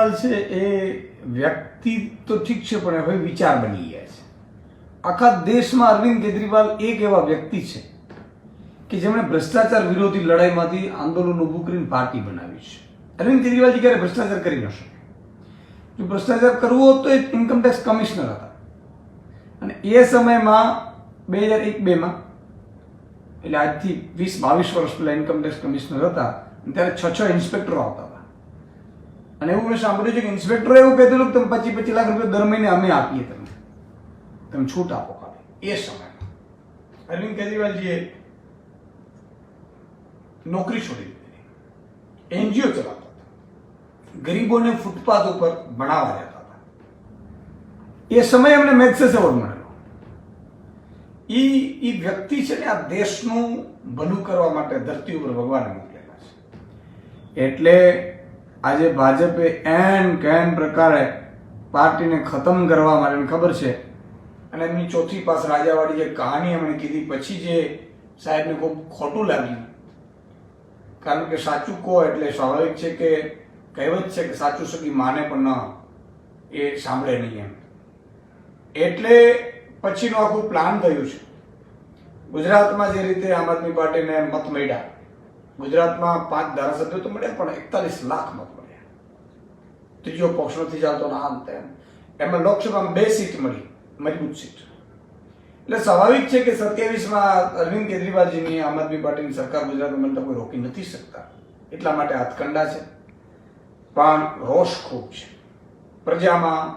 કેજરીવાલ છે એ વ્યક્તિ તો ઠીક છે, પણ હવે વિચાર બની ગયા છે. આખા દેશમાં અરવિંદ કેજરીવાલ એક એવા વ્યક્તિ છે કે જેમણે ભ્રષ્ટાચાર વિરોધી લડાઈમાંથી આંદોલન ઊભું કરીને પાર્ટી બનાવી છે. અરવિંદ કેજરીવાલજી ક્યારે ભ્રષ્ટાચાર કરી ન શકે. જો ભ્રષ્ટાચાર કરવો હોત તો એ ઇન્કમટેક્સ કમિશનર હતા, અને એ સમયમાં 2001-2માં, એટલે આજથી 20-22 વર્ષ પહેલા ઇન્કમટેક્સ કમિશનર હતા, ત્યારે 6 ઇન્સ્પેક્ટરો આવતા હતા. અને એવું મેં સાંભળ્યું છે કે ઇન્સ્પેક્ટરો એવું કહેતું હતું કે તમે 25-25 લાખ રૂપિયા દર મહિને અમે આપીએ તમે છૂટ આપો ખાલી. એ સમયમાં અરવિંદ કેજરીવાલજીએ નોકરી છોડી દીધી, એનજીઓ ચલાવતા હતા, ગરીબોને ફૂટપાથ ઉપર ભણાવવા જતા હતા. એ સમયે એમને મેગ્સેસ એવોર્ડ મળેલો. એ વ્યક્તિ છે ને આ દેશનું ભલું કરવા માટે ધરતી ઉપર ભગવાને મોકલેલા છે. એટલે આજે ભાજપે કેન પ્રકારે પાર્ટીને ખતમ કરવા માટે ખબર છે, અને એમની ચોથી પાસ રાજાવાળી જે કહાની એમણે કીધી પછી જે સાહેબને ખૂબ ખોટું લાગ્યું, કારણ કે સાચું કહો એટલે સ્વાભાવિક છે કે કહેવત છે કે સાચું સગી માને પણ ન એ સાંભળે નહીં એમ. એટલે પછીનું આખું પ્લાન થયું છે. ગુજરાતમાં જે રીતે આમ આદમી પાર્ટીને મત મળ્યા, ગુજરાતમાં 5 ધારાસભ્યો તો મળ્યા, પણ 41 લાખ મત મળ્યા. ત્રીજો પક્ષ નથી ચાલતો ને આમ તેમ. એમાં લોકસભામાં 2 સીટ મળી, મજબૂત સીટ. એટલે સ્વાભાવિક છે કે 27માં અરવિંદ કેજરીવાલજીની આમ આદમી પાર્ટીની સરકાર ગુજરાતમાં બનતા કોઈ રોકી નથી શકતા. એટલા માટે હાથકંડા છે, પણ રોષ ખૂબ છે પ્રજામાં.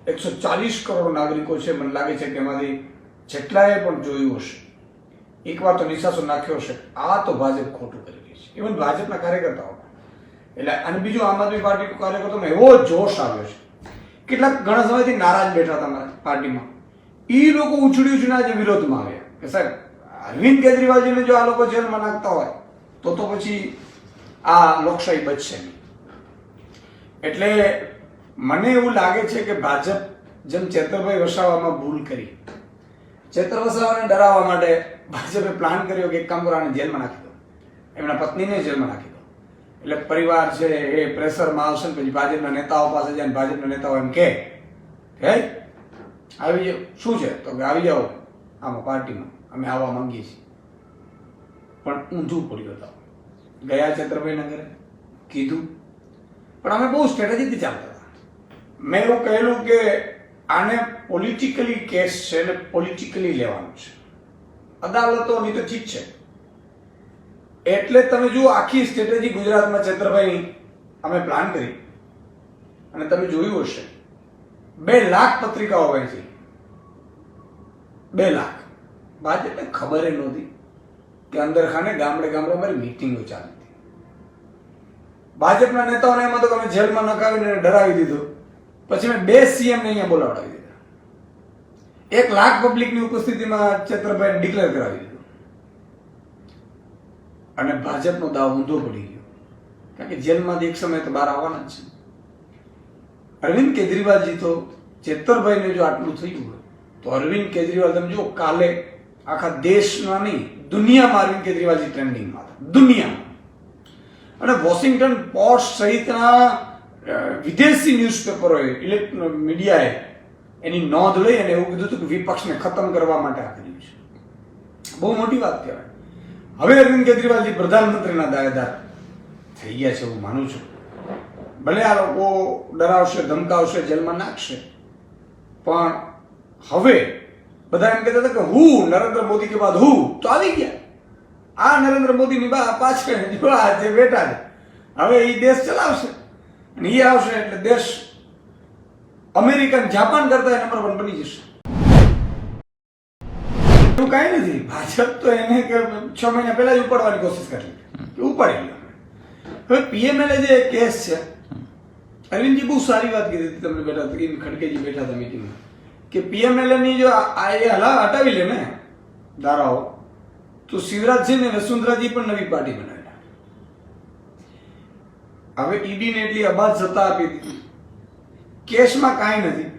140 કરોડ નાગરિકો છે. મને લાગે છે કે એમાંથી જેટલાએ પણ જોયું હશે, એકવાર તો નિશાસો નાખ્યો હશે, આ તો ભાજપ ખોટું કરી રહી છે. ઇવન ભાજપના કાર્યકર્તાઓ એટલે, અને બીજું આમ આદમી પાર્ટી કાર્યકર્તાઓમાં એવો જોશ આવ્યો છે. કેટલાક ઘણા સમયથી નારાજ બેઠા હતા પાર્ટીમાં, એ લોકો ઉછળી આજે વિરોધમાં આવ્યા કે સાહેબ અરવિંદ કેજરીવાલજીને જો આ લોકો જેલમાં નાખતા હોય તો પછી આ લોકશાહી બચશે નહીં. એટલે મને એવું લાગે છે કે ભાજપ જેમ ચેતરભાઈ વસાવામાં ભૂલ કરી, ચેતર વસાવાને ડરાવવા માટે ભાજપે પ્લાન કર્યો કે એક કામ કરો, આને જેલમાં નાખી દો, એમના પત્નીને જેલમાં નાખી દો. એટલે પરિવાર છે એ પ્રેશરમાં આવશે ને પછી ભાજપના નેતાઓ પાસે જાય, ભાજપના નેતાઓ એમ કે આવી જાઓ. શું છે તો કે આવી જાઓ આમાં પાર્ટીમાં, અમે આવવા માંગીએ છીએ. પણ ઊંધું પડ્યું હતા. ગયા ચેતરભાઈના ઘરે કીધું, પણ અમે બહુ સ્ટ્રેટેજીથી ચાલતા હતા. મેં એવું કહેલું કે આને પોલિટિકલી કેસ છે ને પોલિટિકલી લેવાનું છે, અદાલતોની તો ઠીક છે. એટલે તમે જુઓ આખી સ્ટ્રેટેજી ગુજરાતમાં ચેતરભાઈ અમે પ્લાન કરી, અને તમે જોયું હશે 2 લાખ પત્રિકાઓ વહેંચી. 2 લાખ. ભાજપને ખબર એ નહોતી કે અંદર ખાને ગામડે ગામડે અમારી મિટિંગો ચાલી હતી. ભાજપના નેતાઓને એમાં તો અમે જેલમાં નખાવીને ડરાવી દીધો. પછી મેં 2 સીએમને અહીંયા બોલાવડાવી દીધા. 1 લાખ પબ્લિકની ઉપસ્થિતિમાં ચેતરભાઈને ડિક્લેર કરાવી દીધું. અને ભાજપનો દાવ ઊંધો પડી ગયો, કારણ કે જેલમાંથી એક સમય તો બહાર આવવાના જ છે. અરવિંદ કેજરીવાલજી તો ચેતરભાઈને જો આટલું થયું હોય તો અરવિંદ કેજરીવાલ તમે જો કાલે આખા દેશમાં નહીં દુનિયામાં અરવિંદ કેજરીવાલજી ટ્રેન્ડિંગમાં હતા, દુનિયામાં. અને વોશિંગ્ટન પોસ્ટ સહિતના વિદેશી ન્યૂઝપેપરોએ મીડિયાએ એની નોંધ લઈ અને એવું કીધું હતું કે વિપક્ષને ખતમ કરવા માટે આ કર્યું છે. બહુ મોટી વાત કહેવાય. હવે અરવિંદ કેજરીવાલજી પ્રધાનમંત્રીના દાવેદાર થઈ ગયા છે એવું માનું છું. ભલે આ લોકો ડરાવશે, ધમકાવશે, જેલમાં નાખશે, પણ હવે બધા એમ કહેતા હતા કે હું નરેન્દ્ર મોદી કે બાદ હું તો આવી ગયા. આ નરેન્દ્ર મોદીની પાછળ જે બેઠા છે હવે એ દેશ ચલાવશે, અને એ આવશે એટલે દેશ અમેરિકન, જાપાન કરતા નંબર 1 બની જશે. એવું કાંઈ નથી. ભાજપ તો એને 6 મહિના પહેલા જ ઉપાડવાની કોશિશ કરી, ઉપાડી ગયો. હવે પીએમએલએ જે કેસ છે, અરવિંદજી બહુ સારી વાત કીધી હતી. તમને બેઠા ખડગેજી બેઠા હતા મિટિંગમાં કે પીએમએલએની જો હટાવી લે ને ધારાઓ, તો શિવરાજસિંહ ને વસુંધરાજી પણ નવી પાર્ટી બનાવેલા. હવે ઈડીને એટલી અબાધ સત્તા આપી દીધી. કેસમાં કાંઈ નથી.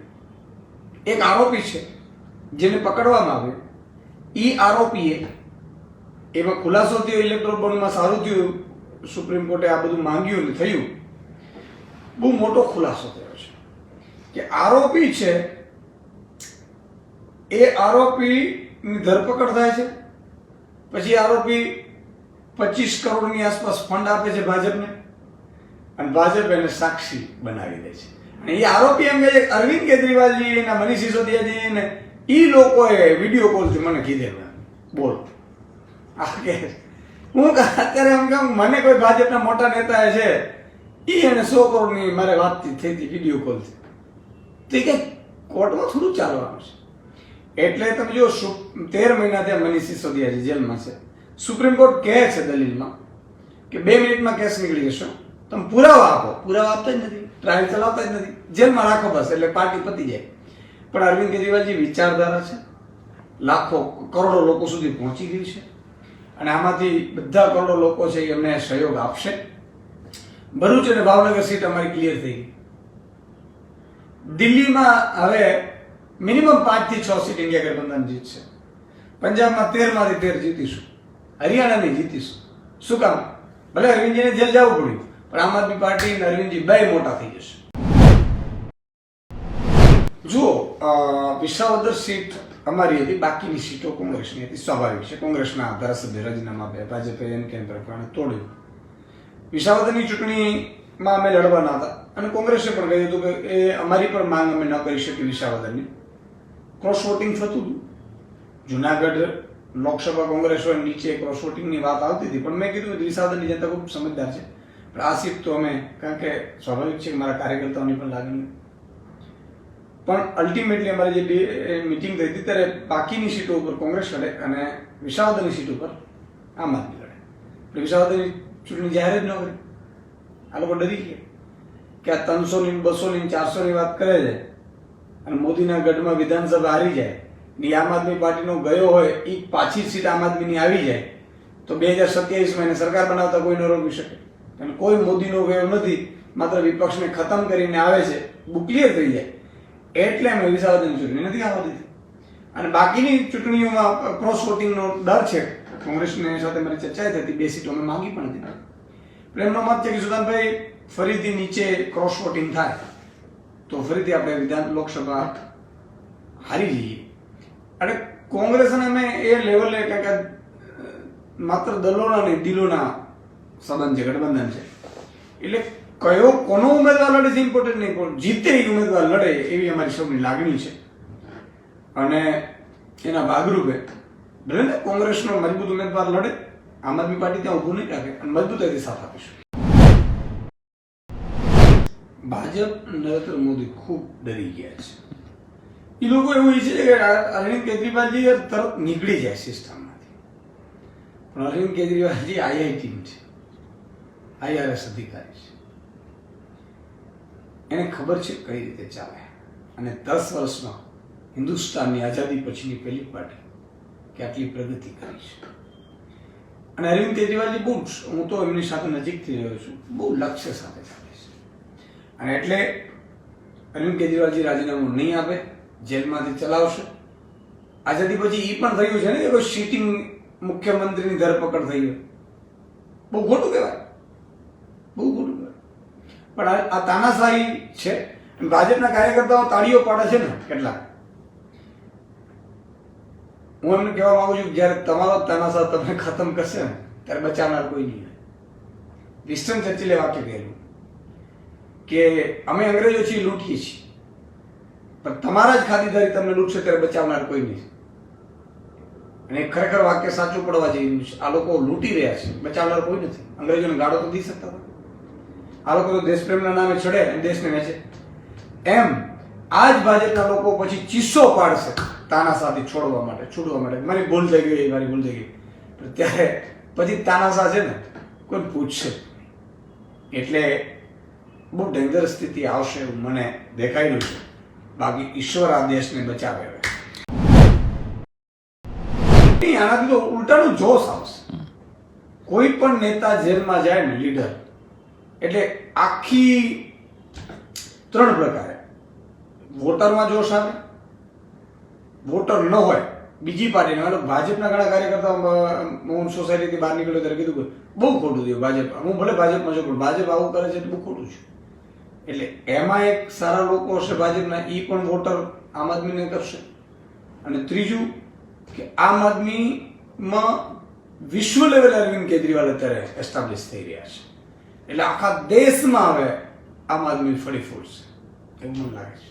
એક આરોપી છે જેને પકડવામાં આવ્યો, એ આરોપીએ એમાં ખુલાસો થયો, ઇલેક્ટ્રોલ બોન્ડમાં સારું થયું, સુપ્રીમ કોર્ટે આ બધું માંગ્યું ને થયું બહુ મોટો ખુલાસો થયો છે કે આરોપી છે એ આરોપીની ધરપકડ થાય છે, પછી આરોપી 25 કરોડની આસપાસ ફંડ આપે છે ભાજપને અને ભાજપ એને સાક્ષી બનાવી દે છે. અને એ આરોપી એમ કહે છે કે અરવિંદ કેજરીવાલજી અને મનીષ સિસોદિયાજી ને એ લોકોએ વિડીયો કોલથી મને કીધેલું. બોલ આ કે હું અત્યારે એમ કહું મને કોઈ ભાજપના મોટા નેતા છે એ એને 100 કરોડની મારે વાતચીત થઈ હતી વિડીયો કોલથી, તો એ કે કોર્ટમાં થોડું ચાલવાનું છે. એટલે તમે જો 13 મહિના થયા મનીષ સિસોદિયાજી જેલમાં છે. સુપ્રીમ કોર્ટ કહે છે દલીલમાં કે 2 મિનિટમાં કેસ નીકળી જશે, તમે પુરાવા આપો. પુરાવા આપતા જ નથી, ટ્રાયલ ચલાવતા જ નથી, જેલમાં રાખો બસ, એટલે પાર્ટી પતી જાય. પણ અરવિંદ કેજરીવાલજી વિચારધારા છે, લાખો કરોડો લોકો સુધી પહોંચી ગઈ છે અને આમાંથી બધા કરોડો લોકો છે એમને સહયોગ આપશે. ભરૂચ અને ભાવનગર સીટ અમારી ક્લિયર થઈ ગઈ. દિલ્હીમાં હવે મિનિમમ 5 થી 6 સીટ ઇન્ડિયા ગઠબંધન જીતશે. પંજાબમાં 13 માંથી 13 જીતીશું, હરિયાણાની જીતીશું. શું કામ? ભલે અરવિંદજીને જેલ જવું પડ્યું, પણ આમ આદમી પાર્ટી અને અરવિંદજી બે મોટા થઈ જશે. જુઓ, વિસાવદર સીટ અમારી હતી, બાકીની સીટો કોંગ્રેસની હતી. સ્વાભાવિક છે, કોંગ્રેસના ધારાસભ્ય રાજીનામા આપે, ભાજપે એમ કેમ પ્રમાણે તોડ્યું. વિસાવદરની ચૂંટણીમાં અમે લડવાના હતા અને કોંગ્રેસે પણ કહ્યું હતું કે એ અમારી પણ માંગ અમે ન કરી શકીએ. વિસાવદરની ક્રોસ વોટિંગ થતું હતું. જુનાગઢ લોકસભા કોંગ્રેસ હોય નીચે ક્રોસ વોટિંગની વાત આવતી હતી, પણ મેં કીધું વિસાવદરની જનતા ખૂબ સમજદાર છે, પણ આ સીટ તો અમે, કારણ કે સ્વાભાવિક છે કે મારા કાર્યકર્તાઓની પણ લાગણી. પણ અલ્ટિમેટલી અમારી જે મિટિંગ થઈ હતી ત્યારે બાકીની સીટો ઉપર કોંગ્રેસ લડે અને વિસાવદરની સીટ ઉપર આમ આદમી લડે. એટલે વિસાવદરની ચૂંટણી જાહેર જ ન કરી. આ લોકો ડરી ગયા કે આ 300ની 200ની 400ની વાત કરે છે અને મોદીના ગઢમાં વિધાનસભા હારી જાય ને આમ આદમી પાર્ટીનો ગયો હોય એ પાછી સીટ આમ આદમીની આવી જાય તો 2027માં એને સરકાર બનાવતા કોઈ ન રોકી શકે. અને કોઈ મોદીનો ગયો નથી, માત્ર વિપક્ષને ખતમ કરીને આવે છે, બુક ક્લિયર થઈ જાય. એટલે અમે વિસાવદરની ચૂંટણી નથી આવવા દીધી. અને બાકીની ચૂંટણીઓમાં ક્રોસ વોટિંગનો ડર છે. કોંગ્રેસની સાથે મારી ચર્ચા થતી, 2 સીટો અમે માંગી પણ હતી. પણ એમનો મત છે કે સુદાનભાઈ ફરીથી નીચે ક્રોસ વોટિંગ થાય તો ફરીથી આપણે વિધાન લોકસભા હારી જઈએ. અને કોંગ્રેસ અને અમે એ લેવલે કે માત્ર દલોના નહીં દિલોના સંબંધ છે, ગઠબંધન છે. એટલે કયો કોનો ઉમેદવાર લડે છે ઇમ્પોર્ટન્ટ નહીં, પણ જીતે એ ઉમેદવાર લડે એવી અમારી સૌની લાગણી છે. અને એના ભાગરૂપે ભલે ને કોંગ્રેસનો મજબૂત ઉમેદવાર લડે, આમ આદમી પાર્ટી ત્યાં ઊભું નહીં રાખે અને મજબૂતાઈથી સાથ આપીશું. ભાજપ નરેન્દ્ર મોદી ખૂબ ડરી ગયા છે. એ લોકો એવું ઈચ્છે છે કે અરવિંદ કેજરીવાલજી તરત નીકળી જાય સિસ્ટમમાંથી. પણ અરવિંદ કેજરીવાલજી IIT છે, IRS અધિકારી છે. એને ખબર છે કઈ રીતે ચાલે. અને 10 વર્ષમાં હિન્દુસ્તાનની આઝાદી પછીની પહેલી પાર્ટી કે આટલી પ્રગતિ કરી છે. અને અરવિંદ કેજરીવાલજી બહુ, હું તો એમની સાથે નજીકથી રહ્યો છું, બહુ લક્ષ્ય સાથે ચાલે છે. અને એટલે અરવિંદ કેજરીવાલજી રાજીનામું નહીં આપે, જેલમાંથી ચલાવશે. આઝાદી પછી એ પણ થયું છે ને કે કોઈ સિટિંગ મુખ્યમંત્રીની ધરપકડ થઈ હોય, બહુ ખોટું કહેવાય, બહુ ખોટું કહેવાય. પણ આ તાનાશાહી છે. ભાજપના કાર્યકર્તાઓ તાળીઓ પાડે છે ને કેટલાક. હું એમને કહેવા માંગુ છું કે જ્યારે તમારો તાનાશાહ તમને ખતમ કરશે ને ત્યારે બચાવનાર કોઈ નહીં. વિન્સ્ટન ચર્ચિલે વાક્ય કહેલું કે અમે અંગ્રેજો છીએ, લૂંટીએ છીએ, પણ તમારા જ ખાદીદારી તમને લૂંટશે ત્યારે બચાવનાર કોઈ નહીં. અને ખરેખર વાક્ય સાચું પડવા જેવું છે. આ લોકો લૂંટી રહ્યા છે, બચાવનાર કોઈ નથી. અંગ્રેજોને ગાળો તો દી શકતા હતા. આ લોકો તો દેશપ્રેમના નામે ચડે અને દેશને વેચે. એમ આ જ ભાજપના લોકો પછી ચીસો પાડશે તાનાશાહથી છોડવા માટે, છોડવા માટે. મારી ભૂલ થઈ ગઈ, મારી ભૂલ થઈ ગઈ. પણ ત્યારે પછી તાનાશાહ છે ને કોઈ પૂછશે. એટલે બહુ ડેન્જર સ્થિતિ આવશે એવું મને દેખાયેલું છે. બાકી ઈશ્વર આ દેશને બચાવે. આનાથી તો ઉલટાનું જોશ આવશે. કોઈ પણ નેતા જેલમાં જાય ને, લીડર, એટલે આખી 3 પ્રકારે વોટરમાં જોશ આવે, વોટર ન હોય બીજી પાર્ટીને, મતલબ ભાજપના ઘણા કાર્યકર્તા, હું સોસાયટીથી બહાર નીકળ્યો ત્યારે કીધું કે બહુ ખોટું થયું ભાજપ. હું ભલે ભાજપમાં છું પણ ભાજપ આવું કરે છે તો બહુ ખોટું છે. એટલે એમાં એક સારા લોકો હશે ભાજપના, એ પણ વોટર આમ આદમીને કરશે. અને ત્રીજું કે આમ આદમીમાં વિશ્વ લેવલે અરવિંદ કેજરીવાલ અત્યારે એસ્ટાબ્લિશ થઈ રહ્યા છે, એટલે આખા દેશમાં હવે આમ આદમી ફળી ફૂટશે એવું મને લાગે છે.